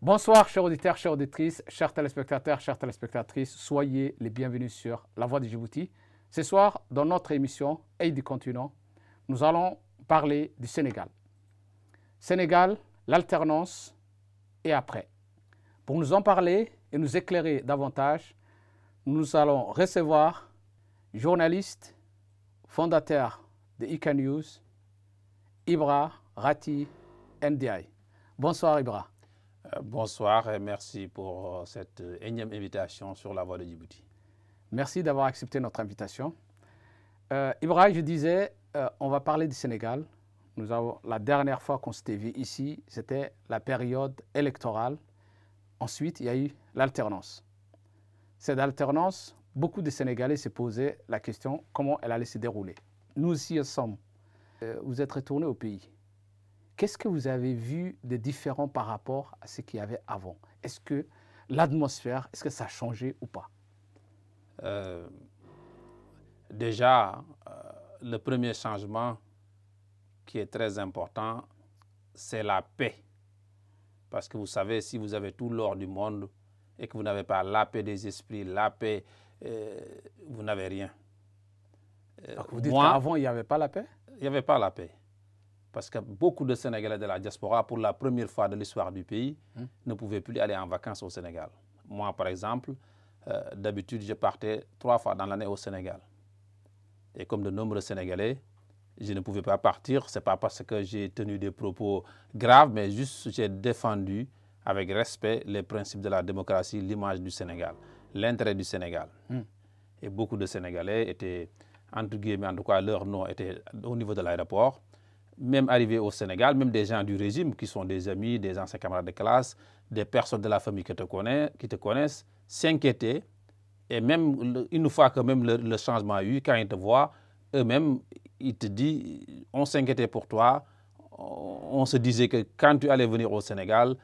Bonsoir, chers auditeurs, chères auditrices, chers téléspectateurs, chères téléspectatrices. Soyez les bienvenus sur La Voix de Djibouti. Ce soir, dans notre émission Aide du continent, nous allons parler du Sénégal. Sénégal, l'alternance et après. Pour nous en parler et nous éclairer davantage, nous allons recevoir journaliste, fondateur de ICA News, Ibra Rati Ndiaye. Bonsoir Ibra. Bonsoir et merci pour cette énième invitation sur La Voix de Djibouti. Merci d'avoir accepté notre invitation. Ibra, je disais, on va parler du Sénégal. La dernière fois qu'on s'était vu ici, c'était la période électorale. Ensuite, il y a eu l'alternance. Cette alternance, beaucoup de Sénégalais se posaient la question comment elle allait se dérouler. Nous aussi sommes. Vous êtes retourné au pays. Qu'est-ce que vous avez vu de différent par rapport à ce qu'il y avait avant? Est-ce que l'atmosphère, est-ce que ça a changé ou pas? Déjà, le premier changement qui est très important, c'est la paix. Parce que vous savez, si vous avez tout l'or du monde et que vous n'avez pas la paix des esprits, la paix, vous n'avez rien. Donc vous dites qu'avant, il n'y avait pas la paix? Il n'y avait pas la paix. Parce que beaucoup de Sénégalais de la diaspora, pour la première fois de l'histoire du pays, ne pouvaient plus aller en vacances au Sénégal. Moi, par exemple, d'habitude, je partais 3 fois dans l'année au Sénégal. Et comme de nombreux Sénégalais, je ne pouvais pas partir. Ce n'est pas parce que j'ai tenu des propos graves, mais juste j'ai défendu avec respect les principes de la démocratie, l'image du Sénégal, l'intérêt du Sénégal. Et beaucoup de Sénégalais étaient, entre guillemets, en tout cas, leur nom était au niveau de l'aéroport. Même arrivés au Sénégal, même des gens du régime qui sont des amis, des anciens camarades de classe, des personnes de la famille qui te connaissent, s'inquiétaient. Et même une fois que même le changement a eu, quand ils te voient, eux-mêmes, ils te disent, on s'inquiétait pour toi, on se disait que quand tu allais venir au Sénégal,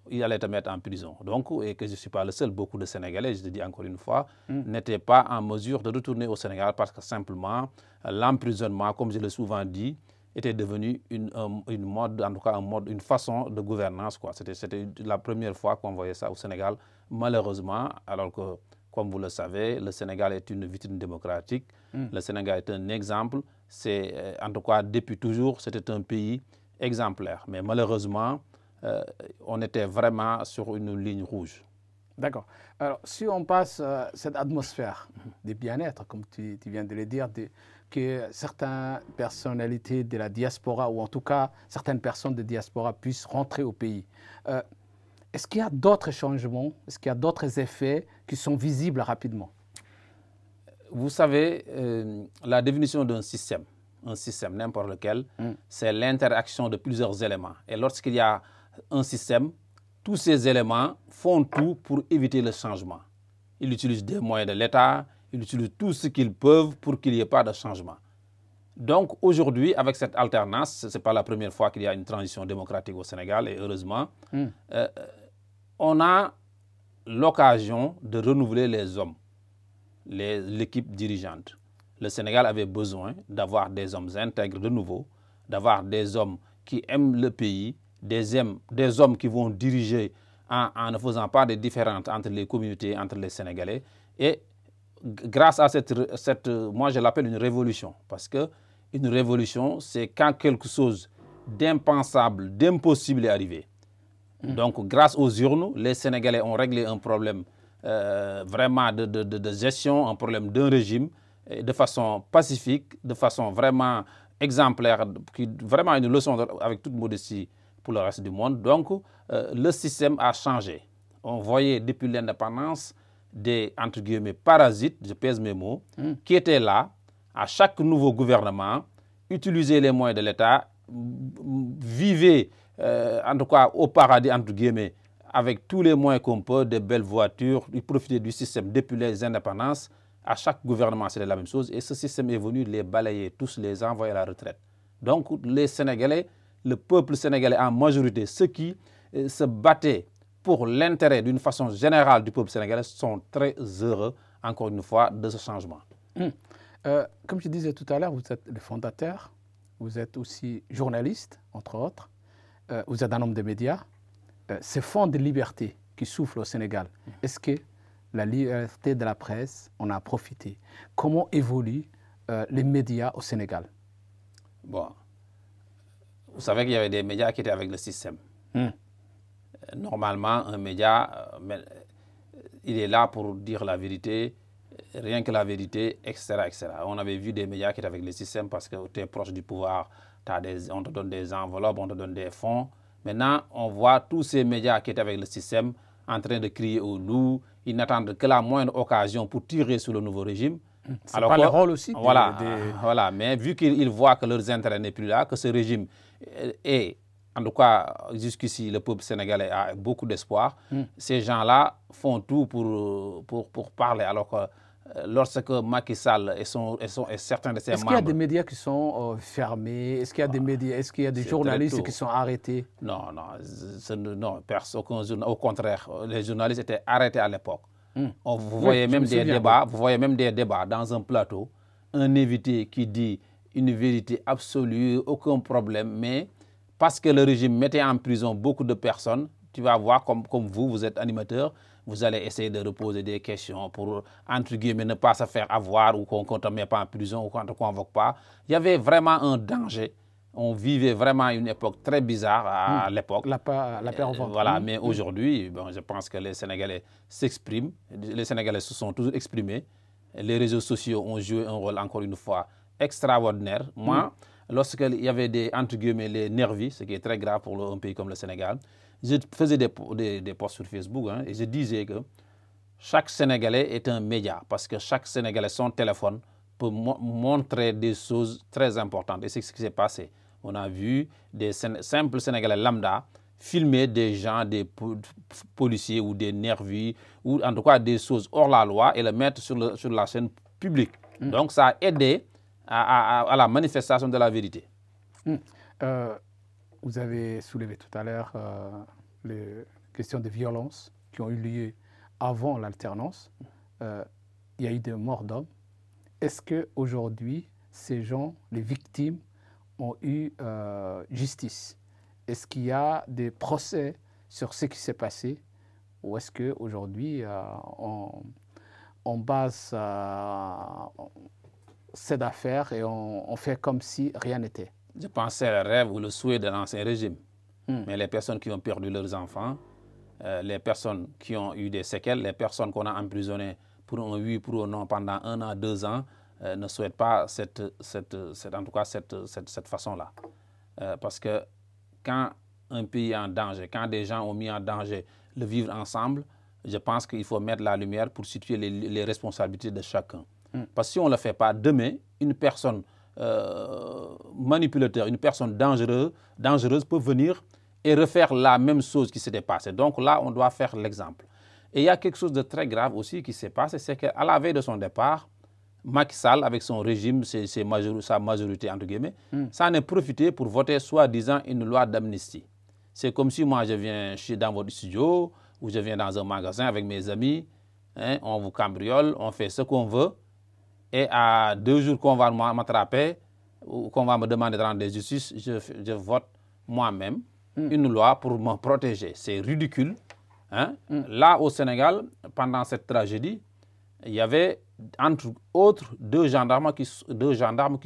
il allait te mettre en prison. Donc, et que je ne suis pas le seul, beaucoup de Sénégalais, je te dis encore une fois, n'étaient pas en mesure de retourner au Sénégal parce que simplement, l'emprisonnement, comme je l'ai souvent dit, était devenu une mode, en tout cas une façon de gouvernance. C'était la première fois qu'on voyait ça au Sénégal, malheureusement, alors que, comme vous le savez, le Sénégal est une vitrine démocratique. Le Sénégal est un exemple. En tout cas, depuis toujours, c'était un pays exemplaire. Mais malheureusement, on était vraiment sur une ligne rouge. D'accord. Alors, si on passe cette atmosphère de bien-être, comme tu viens de le dire, que certaines personnalités de la diaspora, ou en tout cas certaines personnes de diaspora puissent rentrer au pays, est-ce qu'il y a d'autres changements? Est-ce qu'il y a d'autres effets qui sont visibles rapidement? Vous savez, la définition d'un système, n'importe lequel, c'est l'interaction de plusieurs éléments. Et lorsqu'il y a un système, tous ces éléments font tout pour éviter le changement. Ils utilisent des moyens de l'État, ils utilisent tout ce qu'ils peuvent pour qu'il n'y ait pas de changement. Donc aujourd'hui, avec cette alternance, ce n'est pas la première fois qu'il y a une transition démocratique au Sénégal, et heureusement, on a l'occasion de renouveler les hommes, l'équipe dirigeante. Le Sénégal avait besoin d'avoir des hommes intègres de nouveau, d'avoir des hommes qui aiment le pays, des hommes qui vont diriger en ne faisant pas de différence entre les communautés, entre les Sénégalais. Et grâce à moi je l'appelle une révolution, parce qu'une révolution, c'est quand quelque chose d'impensable, d'impossible est arrivé. Donc grâce aux urnes, les Sénégalais ont réglé un problème vraiment de gestion, un problème d'un régime, de façon pacifique, de façon vraiment exemplaire, vraiment une leçon avec toute modestie pour le reste du monde. Donc, le système a changé. On voyait depuis l'indépendance des, entre guillemets, parasites, je pèse mes mots, qui étaient là, à chaque nouveau gouvernement, utilisaient les moyens de l'État, vivaient, en tout cas, au paradis, entre guillemets, avec tous les moyens qu'on peut, des belles voitures, ils profitaient du système depuis les indépendances. À chaque gouvernement, c'était la même chose. Et ce système est venu les balayer, tous les envoyer à la retraite. Donc, les Sénégalais, le peuple sénégalais en majorité, ceux qui se battaient pour l'intérêt d'une façon générale du peuple sénégalais, sont très heureux, encore une fois, de ce changement. Comme je disais tout à l'heure, vous êtes le fondateur, vous êtes aussi journaliste, entre autres, vous êtes un homme de médias. ces fonds de liberté qui soufflent au Sénégal, est-ce que la liberté de la presse, on a profité? Comment évoluent les médias au Sénégal? Bon, vous savez qu'il y avait des médias qui étaient avec le système. Normalement, un média, il est là pour dire la vérité, rien que la vérité, etc., etc. On avait vu des médias qui étaient avec le système parce que tu es proche du pouvoir, on te donne des enveloppes, on te donne des fonds. Maintenant, on voit tous ces médias qui étaient avec le système en train de crier au loup. Ils n'attendent que la moindre occasion pour tirer sur le nouveau régime. C'est pas le rôle aussi voilà, mais vu qu'ils voient que leurs intérêts n'est plus là, que ce régime est, en tout cas, jusqu'ici, le peuple sénégalais a beaucoup d'espoir, ces gens-là font tout pour parler. Alors que lorsque Macky Sall et certains de ses membres... Est-ce qu'il y a des médias qui sont fermés? Est-ce qu'il y a des médias, est-ce qu'il y a des journalistes qui sont arrêtés? Non, au contraire, les journalistes étaient arrêtés à l'époque. Vous voyez même des débats dans un plateau, un invité qui dit une vérité absolue, aucun problème, mais parce que le régime mettait en prison beaucoup de personnes, tu vas voir comme vous êtes animateur, vous allez essayer de reposer des questions pour, entre guillemets, ne pas se faire avoir ou qu'on ne te met pas en prison ou qu'on ne te convoque pas. Il y avait vraiment un danger. On vivait vraiment une époque très bizarre à l'époque. La paix au ventre. Voilà, mais aujourd'hui, bon, je pense que les Sénégalais s'expriment. Les Sénégalais se sont toujours exprimés. Les réseaux sociaux ont joué un rôle, encore une fois, extraordinaire. Moi, lorsqu'il y avait entre guillemets, les nervis, ce qui est très grave pour un pays comme le Sénégal, je faisais des posts sur Facebook et je disais que chaque Sénégalais est un média parce que chaque Sénégalais, son téléphone, peut montrer des choses très importantes. Et c'est ce qui s'est passé. On a vu des simples Sénégalais lambda filmer des gens, des policiers ou des nervis, ou en tout cas des choses hors la loi et le mettre sur la chaîne publique. Donc ça a aidé à la manifestation de la vérité. Vous avez soulevé tout à l'heure les questions de violence qui ont eu lieu avant l'alternance. Il y a eu des morts d'hommes. Est-ce qu'aujourd'hui, ces gens, les victimes, ont eu justice? Est-ce qu'il y a des procès sur ce qui s'est passé? Ou est-ce qu'aujourd'hui, on base cette affaire et on fait comme si rien n'était? Je pense que c'est le rêve ou le souhait de l'ancien régime. Mais les personnes qui ont perdu leurs enfants, les personnes qui ont eu des séquelles, les personnes qu'on a emprisonnées pour un oui, pour un non pendant 1 an, 2 ans, ne souhaitent pas cette façon-là. Parce que quand un pays est en danger, quand des gens ont mis en danger le vivre ensemble, je pense qu'il faut mettre la lumière pour situer les responsabilités de chacun. Parce que si on ne le fait pas, demain, une personne manipulateur, une personne dangereuse peut venir et refaire la même chose qui s'était passée. Donc là, on doit faire l'exemple. Et il y a quelque chose de très grave aussi qui s'est passé, c'est qu'à la veille de son départ, Macky Sall, avec son régime, sa majorité, entre guillemets, ça en est profité pour voter soi-disant une loi d'amnistie. C'est comme si moi, je viens dans votre studio ou je viens dans un magasin avec mes amis, on vous cambriole, on fait ce qu'on veut, et à 2 jours qu'on va m'attraper ou qu'on va me demander de rendre des justices, je vote moi-même une loi pour me protéger. C'est ridicule. Là, au Sénégal, pendant cette tragédie, il y avait, entre autres, 2 gendarmes qui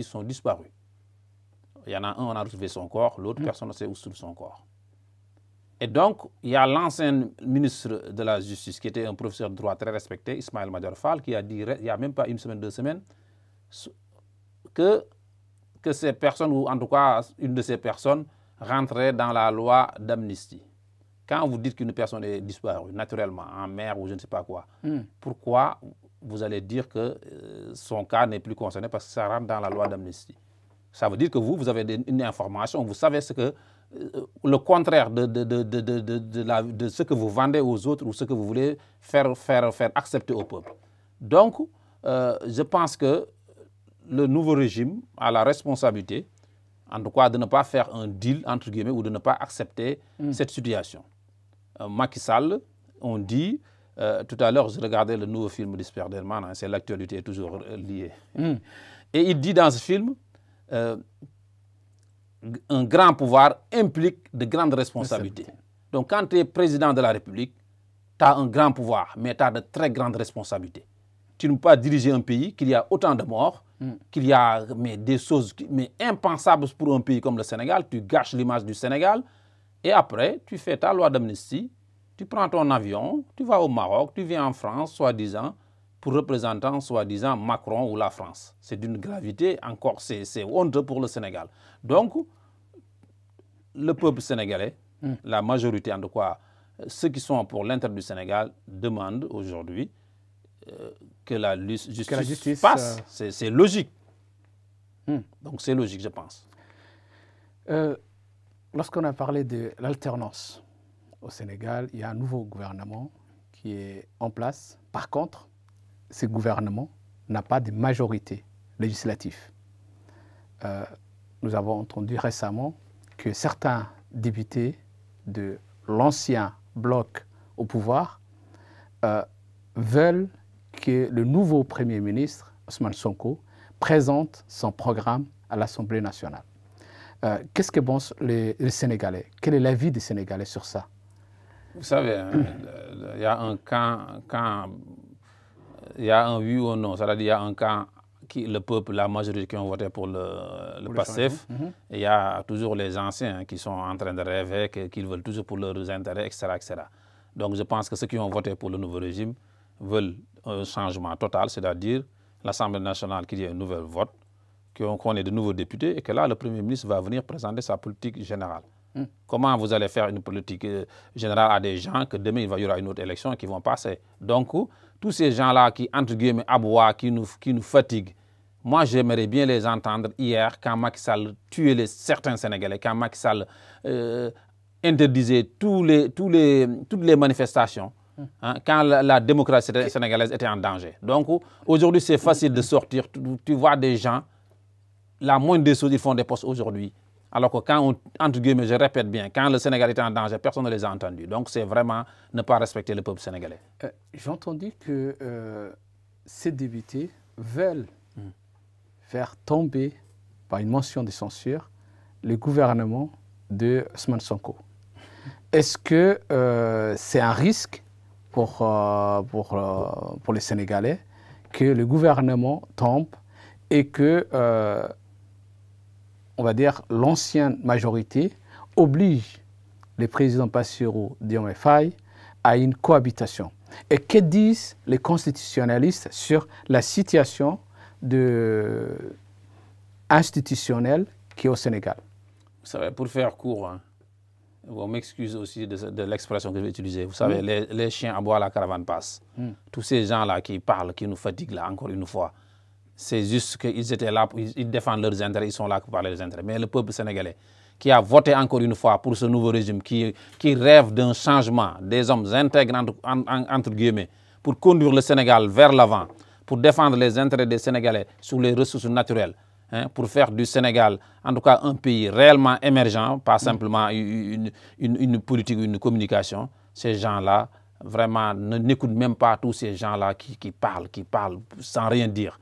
sont disparus. Il y en a un, on a retrouvé son corps, l'autre personne ne sait où se trouve son corps. Et donc, il y a l'ancien ministre de la Justice, qui était un professeur de droit très respecté, Ismaël Madior Fall, qui a dit, il n'y a même pas 1 semaine, 2 semaines, que ces personnes, ou en tout cas une de ces personnes, rentrait dans la loi d'amnistie. Quand vous dites qu'une personne est disparue, naturellement, en mer ou je ne sais pas quoi, pourquoi vous allez dire que son cas n'est plus concerné parce que ça rentre dans la loi d'amnistie? Ça veut dire que vous avez une information, vous savez ce que le contraire de ce que vous vendez aux autres ou ce que vous voulez faire accepter au peuple. Donc, je pense que le nouveau régime a la responsabilité, en tout cas, de ne pas faire un deal, entre guillemets, ou de ne pas accepter cette situation. Macky Sall, on dit, tout à l'heure, je regardais le nouveau film de Spider-Man, c'est l'actualité est toujours liée. Et il dit dans ce film, un grand pouvoir implique de grandes responsabilités. Donc quand tu es président de la République, tu as un grand pouvoir, mais tu as de très grandes responsabilités. Tu ne peux pas diriger un pays, qu'il y a autant de morts, qu'il y a des choses impensables pour un pays comme le Sénégal. Tu gâches l'image du Sénégal. Et après, tu fais ta loi d'amnistie, tu prends ton avion, tu vas au Maroc, tu viens en France, soi-disant, pour représentant, soi-disant, Macron ou la France. C'est d'une gravité encore, c'est honteux pour le Sénégal. Donc, le peuple sénégalais, la majorité en tout cas, ceux qui sont pour l'intérêt du Sénégal, demandent aujourd'hui que la justice passe. C'est logique. Donc c'est logique, je pense. Lorsqu'on a parlé de l'alternance au Sénégal, il y a un nouveau gouvernement qui est en place. Par contre, ce gouvernement n'a pas de majorité législative. Nous avons entendu récemment que certains députés de l'ancien bloc au pouvoir veulent que le nouveau Premier ministre, Ousmane Sonko, présente son programme à l'Assemblée nationale. Qu'est-ce que pensent les Sénégalais? Quel est l'avis des Sénégalais sur ça? Vous savez, il y a un il y a un oui ou non, c'est-à-dire il y a un camp, le peuple, la majorité qui ont voté pour le PASTEF, et il y a toujours les anciens qui sont en train de rêver, qu'ils veulent toujours pour leurs intérêts, etc., etc. Donc je pense que ceux qui ont voté pour le nouveau régime veulent un changement total, c'est-à-dire l'Assemblée nationale qui ait un nouvel vote, qu'on ait de nouveaux députés et que là, le Premier ministre va venir présenter sa politique générale. Comment vous allez faire une politique générale à des gens que demain, il y aura une autre élection qui vont passer? Donc, tous ces gens-là qui, entre guillemets, aboient, qui nous fatiguent, moi, j'aimerais bien les entendre hier quand Macky Sall tuait certains Sénégalais, quand Macky Sall interdisait toutes les manifestations, quand la démocratie sénégalaise était en danger. Donc, aujourd'hui, c'est facile de sortir. Tu vois des gens, la moindre des choses, ils font des postes aujourd'hui. Alors que quand, entre guillemets, je répète bien, quand le Sénégal était en danger, personne ne les a entendus. Donc, c'est vraiment ne pas respecter le peuple sénégalais. J'ai entendu que ces députés veulent faire tomber, par une motion de censure, le gouvernement de Ousmane Sonko. Est-ce que c'est un risque pour les Sénégalais que le gouvernement tombe et que, on va dire, l'ancienne majorité oblige le président Bassirou Diomaye Faye à une cohabitation? Et que disent les constitutionnalistes sur la situation institutionnelle qui est au Sénégal? Vous savez, pour faire court, hein, on m'excuse aussi de l'expression que je vais utiliser. Vous savez, les chiens aboient, la caravane passe. Tous ces gens-là qui parlent, qui nous fatiguent là, encore une fois, c'est juste qu'ils étaient là, ils défendent leurs intérêts, ils sont là pour parler des intérêts. Mais le peuple sénégalais, qui a voté encore une fois pour ce nouveau régime, qui rêve d'un changement, des hommes intègres, entre guillemets, pour conduire le Sénégal vers l'avant, pour défendre les intérêts des Sénégalais sur les ressources naturelles, hein, pour faire du Sénégal, en tout cas, un pays réellement émergent, pas simplement une politique ou une communication. Ces gens-là, vraiment, n'écoutent même pas tous ces gens-là qui parlent sans rien dire.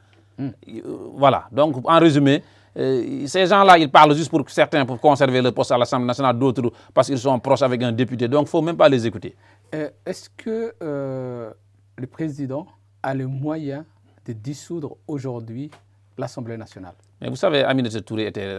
Voilà. Donc, en résumé, ces gens-là, ils parlent juste pour certains pour conserver le poste à l'Assemblée nationale, d'autres parce qu'ils sont proches avec un député. Donc, il ne faut même pas les écouter. Est-ce que le président a le moyen de dissoudre aujourd'hui l'Assemblée nationale? Mais vous savez, Aminata Touré était...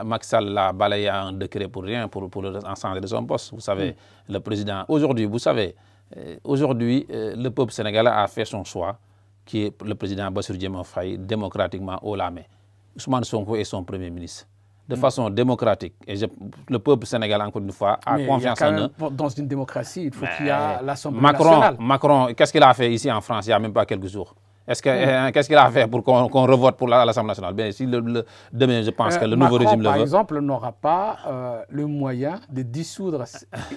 Macky Sall l'a balayé à un décret pour rien, pour l'ensemble de son poste. Vous savez, le président... Aujourd'hui, vous savez, le peuple sénégalais a fait son choix, qui est le président Bassirou Diomaye Faye, démocratiquement haut la main. Ousmane Sonko est son Premier ministre. De façon démocratique. Et le peuple sénégalais, encore une fois, a confiance en eux. Dans une démocratie, il faut qu'il y ait l'Assemblée nationale. Macron, qu'est-ce qu'il a fait ici en France il n'y a même pas quelques jours? Qu'est-ce qu'il a fait pour qu'on revote pour l'Assemblée nationale? Bien, si demain, je pense que le nouveau régime le veut. Par exemple, n'aura pas le moyen de dissoudre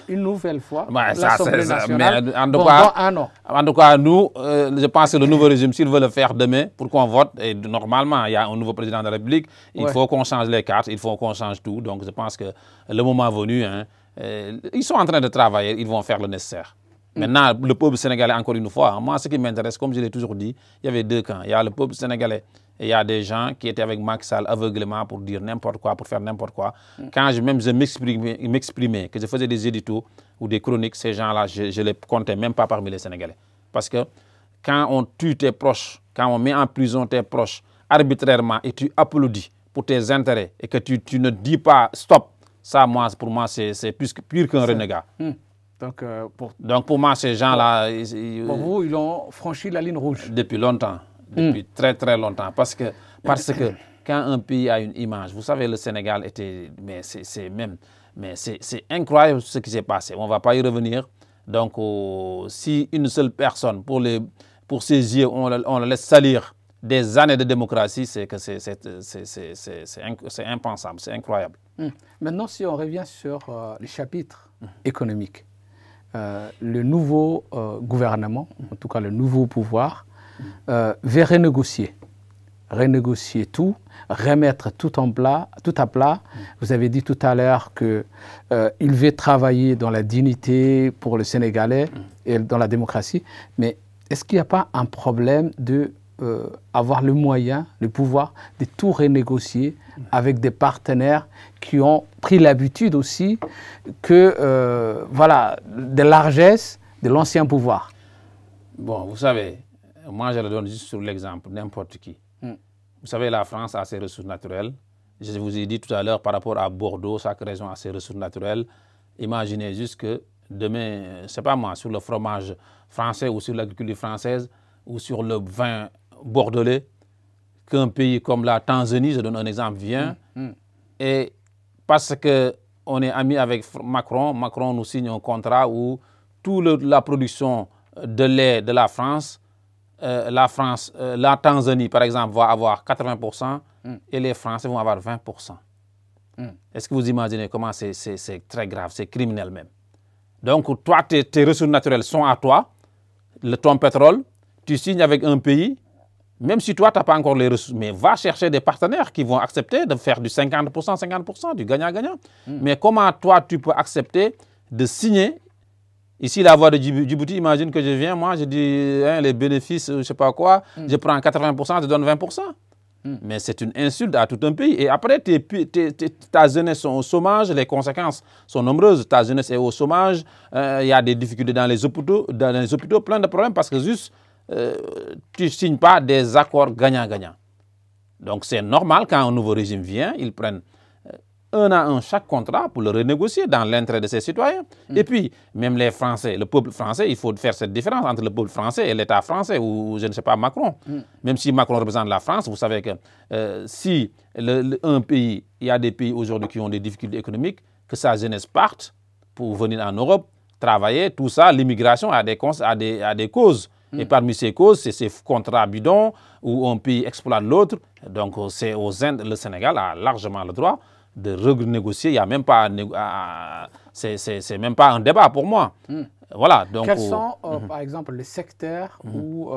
une nouvelle fois l'Assemblée nationale pendant un an. En tout cas, nous, je pense que le nouveau régime, s'il veut le faire demain, pour qu'on vote, et normalement, il y a un nouveau président de la République, il faut qu'on change les cartes, il faut qu'on change tout. Donc, je pense que le moment venu, hein, ils sont en train de travailler, ils vont faire le nécessaire. Maintenant, le peuple sénégalais, encore une fois, moi, ce qui m'intéresse, comme je l'ai toujours dit, il y avait deux camps. Il y a le peuple sénégalais et il y a des gens qui étaient avec Macky Sall aveuglément pour dire n'importe quoi, pour faire n'importe quoi. Quand je m'exprimais, que je faisais des éditos ou des chroniques, ces gens-là, je les comptais même pas parmi les Sénégalais. Parce que quand on tue tes proches, quand on met en prison tes proches arbitrairement et tu applaudis pour tes intérêts et que tu ne dis pas stop, ça, pour moi, c'est pire qu'un renégat. Donc, pour moi, ces gens-là... Pour vous, ils ont franchi la ligne rouge. Depuis longtemps. Depuis très, très longtemps. Parce que quand un pays a une image, vous savez, le Sénégal était... Mais c'est incroyable ce qui s'est passé. On ne va pas y revenir. Donc, si une seule personne, pour ses yeux, on le laisse salir des années de démocratie, c'est que c'est impensable, c'est incroyable. Maintenant, si on revient sur les chapitres économiques, le nouveau gouvernement, en tout cas le nouveau pouvoir, veut renégocier tout, remettre tout à plat. Vous avez dit tout à l'heure qu'il veut travailler dans la dignité pour le Sénégalais et dans la démocratie, mais est-ce qu'il n'y a pas un problème de avoir le moyen, le pouvoir de tout renégocier avec des partenaires qui ont pris l'habitude aussi voilà, de largesse de l'ancien pouvoir? Bon, vous savez, moi je le donne juste sur l'exemple, n'importe qui. Vous savez, la France a ses ressources naturelles. Je vous ai dit tout à l'heure par rapport à Bordeaux, chaque région a ses ressources naturelles. Imaginez juste que demain, je ne sais pas moi, sur le fromage français ou sur l'agriculture française ou sur le vin bordelais, qu'un pays comme la Tanzanie, je donne un exemple, vient et parce qu'on est amis avec Macron nous signe un contrat où toute la production de lait de la France, la Tanzanie par exemple va avoir 80% et les Français vont avoir 20%. Est-ce que vous imaginez comment c'est très grave, c'est criminel même. Donc toi, tes ressources naturelles sont à toi, ton pétrole, tu signes avec un pays, même si toi, tu n'as pas encore les ressources, mais va chercher des partenaires qui vont accepter de faire du 50%, du gagnant-gagnant. Mais comment toi, tu peux accepter de signer? Ici, la voie de Djibouti, imagine que je viens, moi, je dis les bénéfices, je ne sais pas quoi, je prends 80%, je donne 20%. Mais c'est une insulte à tout un pays. Et après, ta jeunesse est au chômage, les conséquences sont nombreuses. Ta jeunesse est au chômage, il y a des difficultés dans les hôpitaux, plein de problèmes parce que juste, tu ne signes pas des accords gagnant-gagnant. Donc c'est normal quand un nouveau régime vient, ils prennent un à un chaque contrat pour le renégocier dans l'intérêt de ses citoyens. Et puis, même les Français, le peuple français, il faut faire cette différence entre le peuple français et l'État français ou je ne sais pas, Macron. Même si Macron représente la France, vous savez que si un pays, il y a des pays aujourd'hui qui ont des difficultés économiques, que sa jeunesse parte pour venir en Europe, travailler, tout ça, l'immigration a des causes. Et parmi ces causes, c'est ces contrats bidons où un pays exploite l'autre. Donc, le Sénégal a largement le droit de renégocier. Il n'y a même pas, c'est même pas un débat pour moi. Voilà. Donc, quels sont, par exemple, les secteurs ou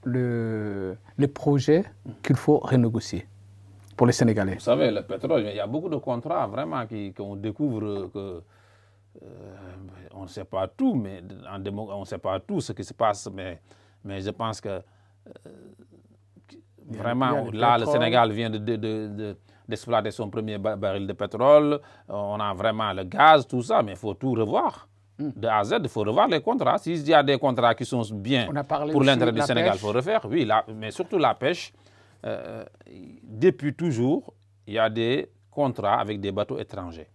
les projets qu'il faut renégocier pour les Sénégalais? Vous savez, le pétrole, il y a beaucoup de contrats vraiment qu'on découvre que on ne sait pas tout, mais on ne sait pas tout ce qui se passe, mais je pense que vraiment, là, le Sénégal vient d'exploiter son premier baril de pétrole, on a vraiment le gaz, tout ça, mais il faut tout revoir. De A à Z, il faut revoir les contrats. S'il y a des contrats qui sont bien pour l'intérêt du Sénégal, il faut refaire. Oui, mais surtout la pêche. Depuis toujours, il y a des contrats avec des bateaux étrangers.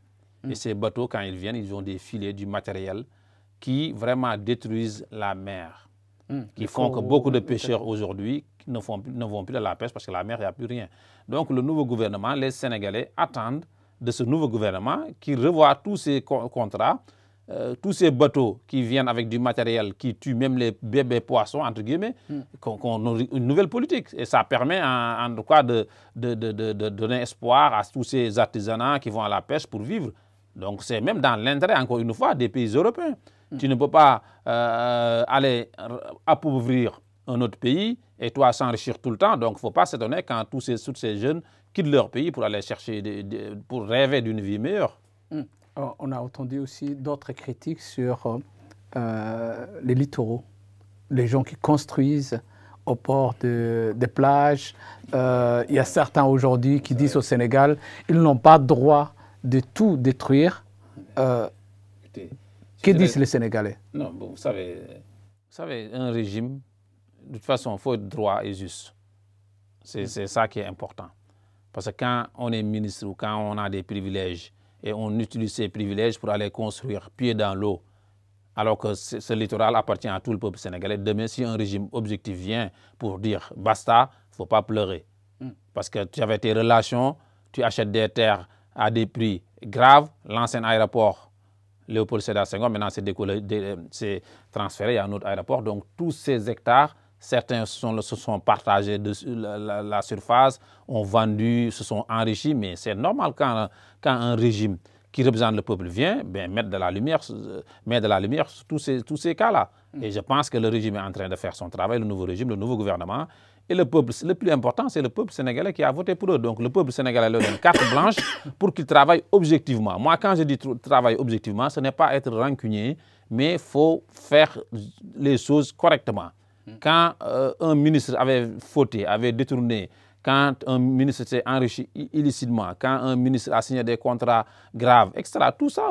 Et ces bateaux, quand ils viennent, ils ont des filets, du matériel qui vraiment détruisent la mer. Qui font que beaucoup de pêcheurs aujourd'hui ne vont plus à la pêche parce que la mer, il n'y a plus rien. Donc le nouveau gouvernement, les Sénégalais attendent de ce nouveau gouvernement qui revoit tous ces contrats, tous ces bateaux qui viennent avec du matériel qui tue même les bébés poissons, entre guillemets, qu'on a une nouvelle politique. Et ça permet en tout cas de donner espoir à tous ces artisanats qui vont à la pêche pour vivre. Donc c'est même dans l'intérêt, encore une fois, des pays européens. Tu ne peux pas aller appauvrir un autre pays et toi s'enrichir tout le temps. Donc il ne faut pas s'étonner quand tous ces jeunes quittent leur pays pour aller chercher, pour rêver d'une vie meilleure. On a entendu aussi d'autres critiques sur les littoraux, les gens qui construisent au port des plages. Il y a certains aujourd'hui qui disent au Sénégal, ils n'ont pas droit de tout détruire. Que disent les Sénégalais? Non, bon, vous savez, un régime, de toute façon, il faut être droit et juste. C'est ça qui est important. Parce que quand on est ministre ou quand on a des privilèges et on utilise ces privilèges pour aller construire pied dans l'eau, alors que ce littoral appartient à tout le peuple sénégalais, demain, si un régime objectif vient pour dire basta, il ne faut pas pleurer. Parce que tu avais tes relations, tu achètes des terres à des prix graves, l'ancien aéroport Léopold Sédar Senghor, maintenant c'est transféré à un autre aéroport. Donc tous ces hectares, certains se sont partagés de la surface, ont vendu, se sont enrichis, mais c'est normal quand un régime qui représente le peuple vient, ben, mettre de la lumière sur tous ces cas-là. Et je pense que le régime est en train de faire son travail, le nouveau régime, le nouveau gouvernement. Et le peuple, le plus important, c'est le peuple sénégalais qui a voté pour eux. Donc le peuple sénégalais leur donne carte blanche pour qu'il travaille objectivement. Moi, quand je dis travailler objectivement, ce n'est pas être rancunier, mais il faut faire les choses correctement. Quand un ministre avait fauté, avait détourné, quand un ministre s'est enrichi illicitement, quand un ministre a signé des contrats graves, etc. Tout ça,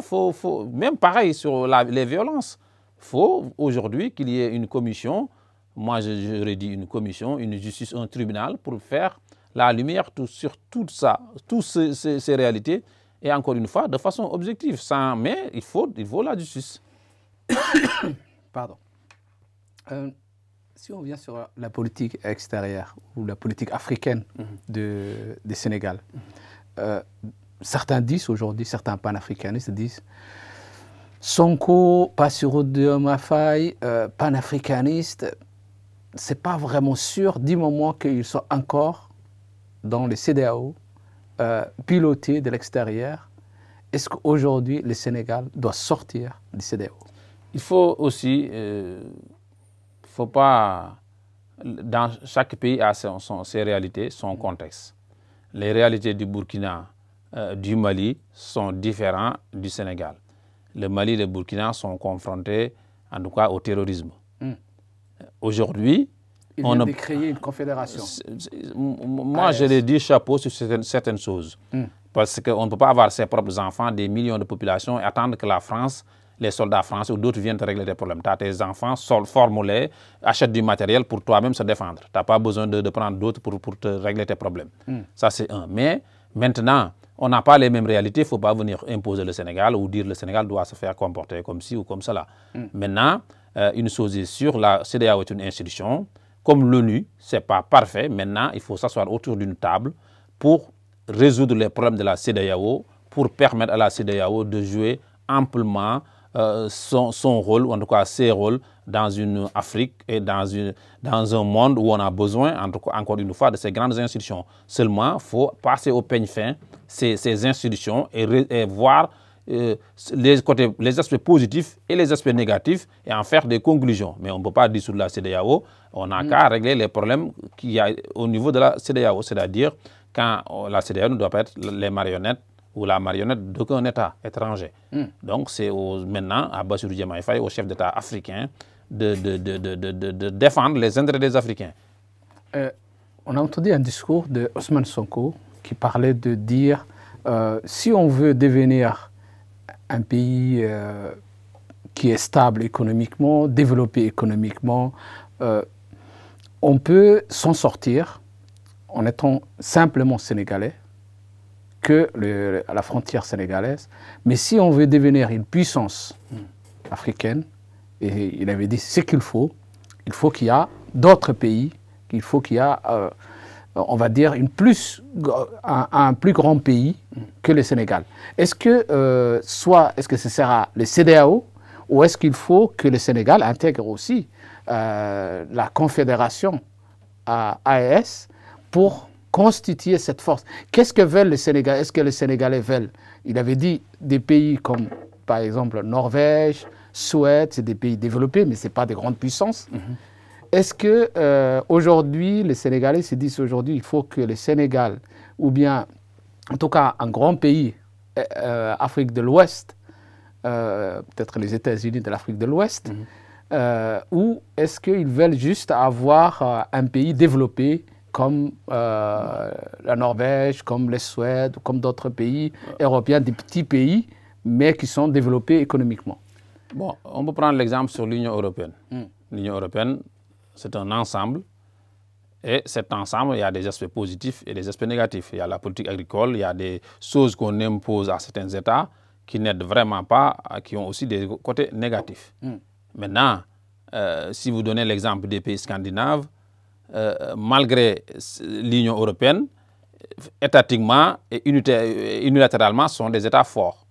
même pareil sur les violences. Il faut aujourd'hui qu'il y ait une commission, moi j'aurais dit une commission, une justice, un tribunal pour faire la lumière sur tout ça, toutes ces réalités, et encore une fois, de façon objective. Mais il faut la justice. Pardon. Si on vient sur la politique extérieure ou la politique africaine du Sénégal, certains disent aujourd'hui, certains panafricanistes disent Sonko, Bassirou Diomaye Faye, panafricanistes, c'est pas vraiment sûr du moment qu'ils sont encore dans les CEDEAO, pilotés de l'extérieur. Est-ce qu'aujourd'hui, le Sénégal doit sortir du CEDEAO? Il faut aussi... faut pas... Dans chaque pays a ses réalités, son contexte. Les réalités du Burkina, du Mali sont différentes du Sénégal. Le Mali et le Burkina sont confrontés, en tout cas, au terrorisme. Aujourd'hui... Il vient de créer une confédération. Moi, je l'ai dit chapeau sur certaines choses. Parce qu'on ne peut pas avoir ses propres enfants, des millions de populations, et attendre que la France... les soldats français ou d'autres viennent te régler des problèmes. Tu as tes enfants, forme-les, achète du matériel pour toi-même se défendre. Tu n'as pas besoin de prendre d'autres pour te régler tes problèmes. Ça, c'est un. Mais maintenant, on n'a pas les mêmes réalités. Il ne faut pas venir imposer le Sénégal ou dire que le Sénégal doit se faire comporter comme ci ou comme cela. Maintenant, une chose est sûre, la CEDEAO est une institution. Comme l'ONU, ce n'est pas parfait. Maintenant, il faut s'asseoir autour d'une table pour résoudre les problèmes de la CEDEAO, pour permettre à la CEDEAO de jouer amplement son rôle, ou en tout cas ses rôles, dans une Afrique et dans un monde où on a besoin, en tout cas, encore une fois, de ces grandes institutions. Seulement, il faut passer au peigne fin ces institutions et voir les aspects positifs et les aspects négatifs et en faire des conclusions. Mais on ne peut pas dissoudre la CEDEAO, on n'a qu'à régler les problèmes qu'il y a au niveau de la CEDEAO, c'est-à-dire quand la CEDEAO ne doit pas être les marionnettes ou la marionnette d'aucun État étranger. Donc c'est maintenant à Bassirou Diomaye Faye, au chef d'État africain, de défendre les intérêts des Africains. On a entendu un discours de Ousmane Sonko qui parlait de dire si on veut devenir un pays qui est stable économiquement, développé économiquement, on peut s'en sortir en étant simplement sénégalais, à la frontière sénégalaise. Mais si on veut devenir une puissance africaine, et il avait dit ce qu'il faut qu'il y ait d'autres pays, qu'il faut qu'il y ait, on va dire, un plus grand pays que le Sénégal. Est-ce que ce sera le CEDEAO ou est-ce qu'il faut que le Sénégal intègre aussi la confédération AES pour constituer cette force? Qu'est-ce que veulent les Sénégalais? Est-ce que les Sénégalais veulent? Il avait dit des pays comme, par exemple, Norvège, Suède, c'est des pays développés, mais ce n'est pas des grandes puissances. Est-ce qu'aujourd'hui, les Sénégalais se disent aujourd'hui il faut que le Sénégal, ou bien, en tout cas, un grand pays, Afrique de l'Ouest, peut-être les États-Unis de l'Afrique de l'Ouest, ou est-ce qu'ils veulent juste avoir un pays développé comme la Norvège, comme la Suède, comme d'autres pays européens, des petits pays, mais qui sont développés économiquement? Bon, on peut prendre l'exemple sur l'Union européenne. L'Union européenne, c'est un ensemble. Et cet ensemble, il y a des aspects positifs et des aspects négatifs. Il y a la politique agricole, il y a des choses qu'on impose à certains États qui n'aident vraiment pas, qui ont aussi des côtés négatifs. Maintenant, si vous donnez l'exemple des pays scandinaves, malgré l'Union européenne, étatiquement et unilatéralement, sont des États forts.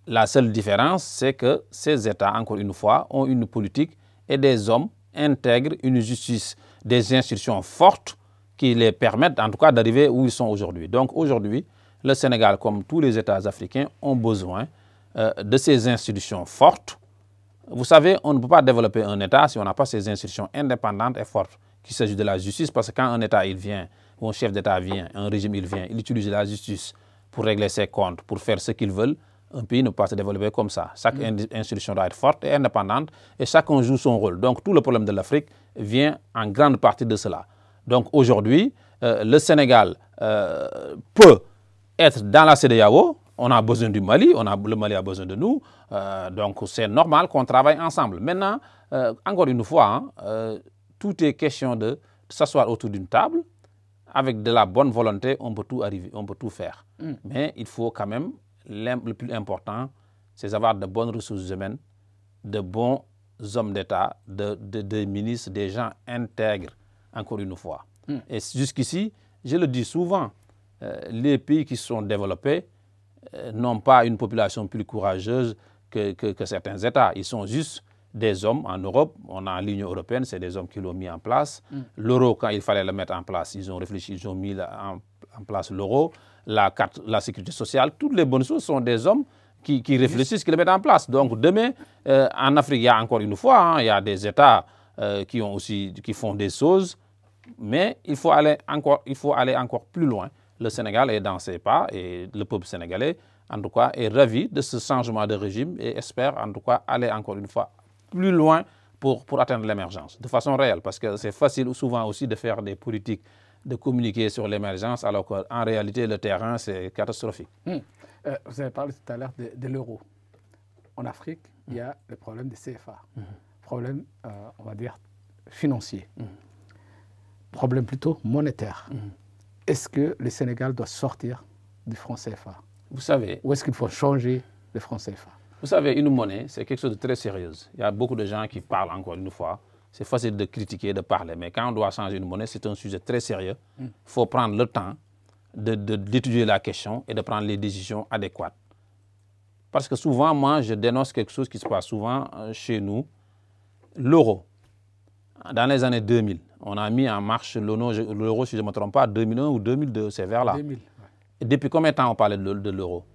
La seule différence, c'est que ces États, encore une fois, ont une politique et des hommes intègrent une justice, des institutions fortes qui les permettent, en tout cas, d'arriver où ils sont aujourd'hui. Donc aujourd'hui, le Sénégal, comme tous les États africains, ont besoin de ces institutions fortes. Vous savez, on ne peut pas développer un État si on n'a pas ces institutions indépendantes et fortes. Qu'il s'agit de la justice, parce que quand un État il vient, ou un chef d'État vient, un régime il vient, il utilise la justice pour régler ses comptes, pour faire ce qu'ils veulent, un pays ne peut pas se développer comme ça. Chaque institution doit être forte et indépendante et chacun joue son rôle. Donc tout le problème de l'Afrique vient en grande partie de cela. Donc aujourd'hui, le Sénégal peut être dans la CEDEAO. On a besoin du Mali, le Mali a besoin de nous. Donc c'est normal qu'on travaille ensemble. Maintenant, encore une fois, tout est question de s'asseoir autour d'une table. Avec de la bonne volonté, on peut tout arriver, on peut tout faire. Mais il faut quand même, le plus important, c'est d'avoir de bonnes ressources humaines, de bons hommes d'État, des ministres, des gens intègres, encore une fois. Et jusqu'ici, je le dis souvent, les pays qui sont développés n'ont pas une population plus courageuse que certains États. Ils sont juste des hommes. En Europe, on a l'Union européenne, c'est des hommes qui l'ont mis en place. L'euro, quand il fallait le mettre en place, ils ont réfléchi, ils ont mis en place l'euro, la sécurité sociale. Toutes les bonnes choses sont des hommes qui réfléchissent, qui le mettent en place. Donc demain, en Afrique, il y a encore une fois, il y a des États qui font des choses, mais il faut aller encore plus loin. Le Sénégal est dans ses pas et le peuple sénégalais, en tout cas, est ravi de ce changement de régime et espère, en tout cas, aller encore une fois plus loin pour atteindre l'émergence, de façon réelle. Parce que c'est facile souvent aussi de faire des politiques, de communiquer sur l'émergence, alors qu'en réalité, le terrain, c'est catastrophique. Vous avez parlé tout à l'heure de l'euro. En Afrique, il y a le problème des CFA. Problème, on va dire, financier. Problème plutôt monétaire. Est-ce que le Sénégal doit sortir du franc CFA? Vous savez... Ou est-ce qu'il faut changer le franc CFA? Vous savez, une monnaie, c'est quelque chose de très sérieux. Il y a beaucoup de gens qui parlent encore une fois. C'est facile de critiquer, de parler. Mais quand on doit changer une monnaie, c'est un sujet très sérieux. Il faut prendre le temps d'étudier la question et de prendre les décisions adéquates. Parce que souvent, moi, je dénonce quelque chose qui se passe souvent chez nous. L'euro. Dans les années 2000, on a mis en marche l'euro, si je ne me trompe pas, 2001 ou 2002, c'est vers là. 2000, ouais. Et depuis combien de temps on parlait de l'euro?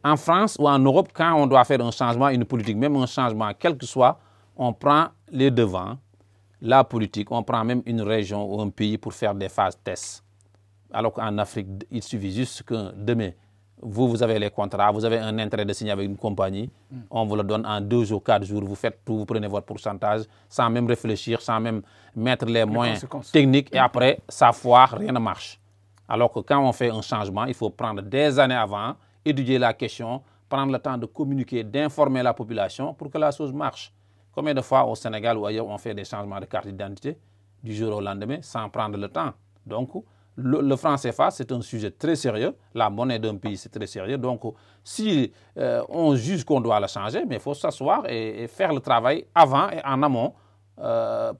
En France ou en Europe, quand on doit faire un changement, une politique, même un changement, quel que soit, on prend les devants, la politique, on prend même une région ou un pays pour faire des phases tests. Alors qu'en Afrique, il suffit juste que demain, vous avez les contrats, vous avez un intérêt de signer avec une compagnie, on vous le donne en 2 jours, 4 jours, vous faites tout, vous prenez votre pourcentage, sans même réfléchir, sans même mettre les moyens techniques, et après, ça foire, rien ne marche. Alors que quand on fait un changement, il faut prendre des années avant, étudier la question, prendre le temps de communiquer, d'informer la population pour que la chose marche. Combien de fois au Sénégal ou ailleurs on fait des changements de carte d'identité du jour au lendemain sans prendre le temps? Donc, le franc CFA, c'est un sujet très sérieux. La monnaie d'un pays, c'est très sérieux. Donc, si on juge qu'on doit le changer, mais il faut s'asseoir et faire le travail avant et en amont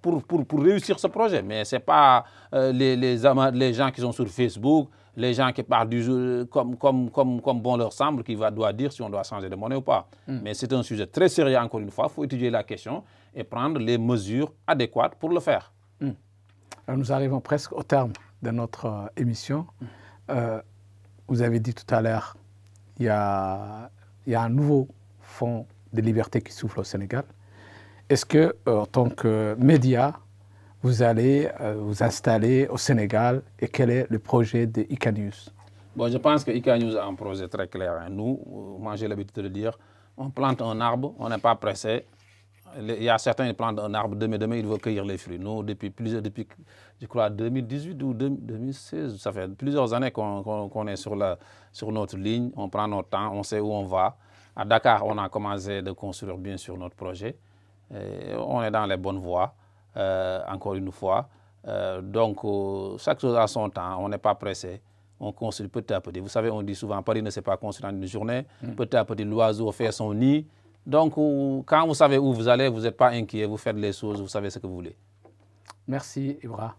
pour réussir ce projet. Mais ce n'est pas les gens qui sont sur Facebook, les gens qui parlent du jeu comme bon leur semble, qui doivent dire si on doit changer de monnaie ou pas. Mais c'est un sujet très sérieux, encore une fois. Il faut étudier la question et prendre les mesures adéquates pour le faire. Alors, nous arrivons presque au terme de notre émission. Vous avez dit tout à l'heure, il y a un nouveau fonds de liberté qui souffle au Sénégal. Est-ce que, en tant que média, vous allez vous installer au Sénégal et quel est le projet de IK News? Bon, je pense que IK News a un projet très clair. Nous, moi j'ai l'habitude de le dire, On plante un arbre, on n'est pas pressé. Il y a certains qui plantent un arbre, demain, ils vont cueillir les fruits. Nous, depuis je crois, 2018 ou 2016, ça fait plusieurs années qu'on est sur notre ligne. On prend notre temps, on sait où on va. À Dakar, on a commencé de construire bien sûr notre projet. Et on est dans les bonnes voies, encore une fois. Donc, chaque chose a son temps, on n'est pas pressé. On construit petit à petit. Vous savez, on dit souvent, Paris ne s'est pas construit en une journée. Petit à petit, l'oiseau fait son nid. Donc, quand vous savez où vous allez, vous n'êtes pas inquiet, vous faites les choses, vous savez ce que vous voulez. Merci, Ibra.